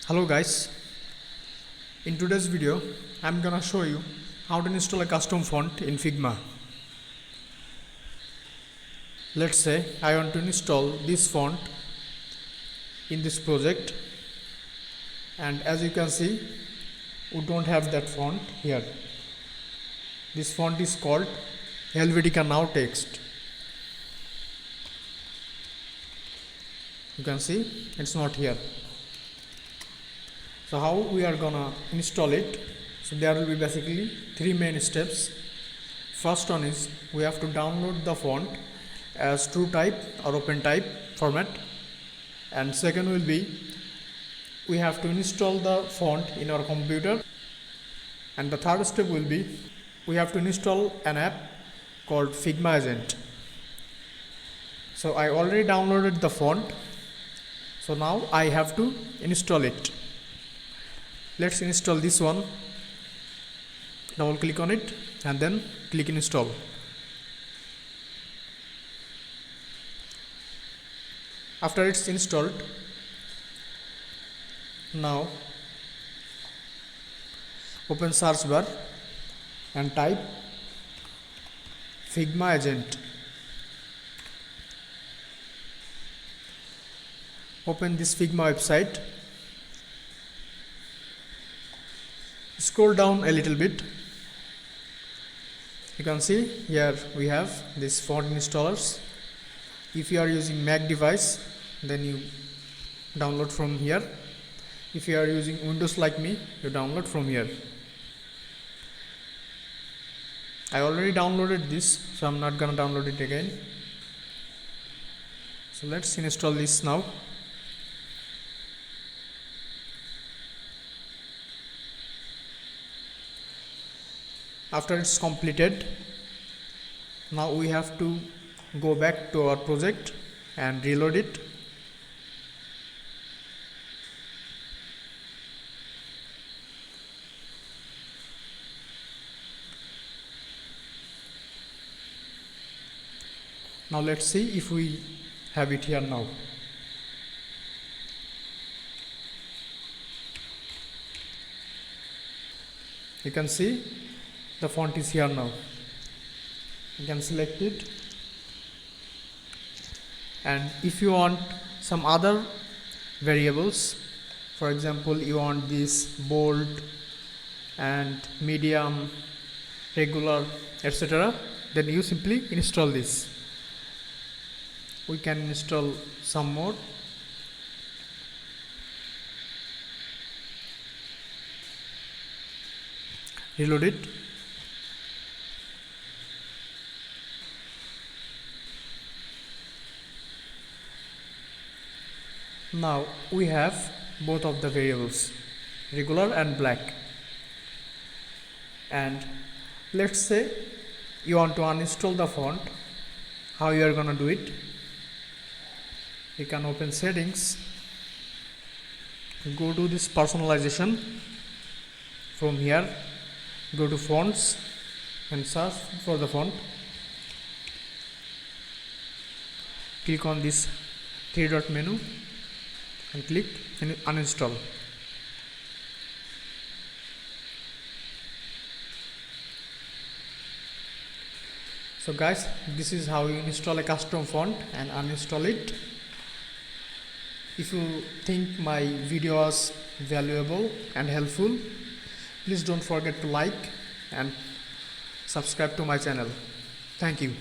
Hello guys, in today's video I'm gonna show you how to install a custom font in Figma. Let's say I want to install this font in this project, and as you can see we don't have that font here. This font is called Helvetica Now Text. You can see it's not here. So how we are gonna install it? So there will be basically three main steps. First one is we have to download the font as true type or open type format, and second will be we have to install the font in our computer, and the third step will be we have to install an app called Figma Agent. So I already downloaded the font, so now I have to install it. Let's install this one. Double click on it and then click install. After it's installed, now open search bar and type Figma Agent. Open this Figma website. Scroll down a little bit. You can see here we have this font installers. If you are using Mac device, then you download from here. If you are using Windows like me, you download from here. I already downloaded this, so I'm not gonna download it again. So let's install this now. After it's completed, now we have to go back to our project and reload it. Now let's see if we have it here now. You can see the font is here now. You can select it, and if you want some other variables, for example you want this bold and medium, regular, etc., then you simply install this. We can install some more. Reload it. Now we have both of the variables, regular and black. And let's say you want to uninstall the font. How you are gonna do it? You can open settings, go to this personalization. From here go to fonts and search for the font. Click on this three dot menu and click uninstall. So guys, this is how you install a custom font and uninstall it. If you think my video was valuable and helpful, please don't forget to like and subscribe to my channel. Thank you.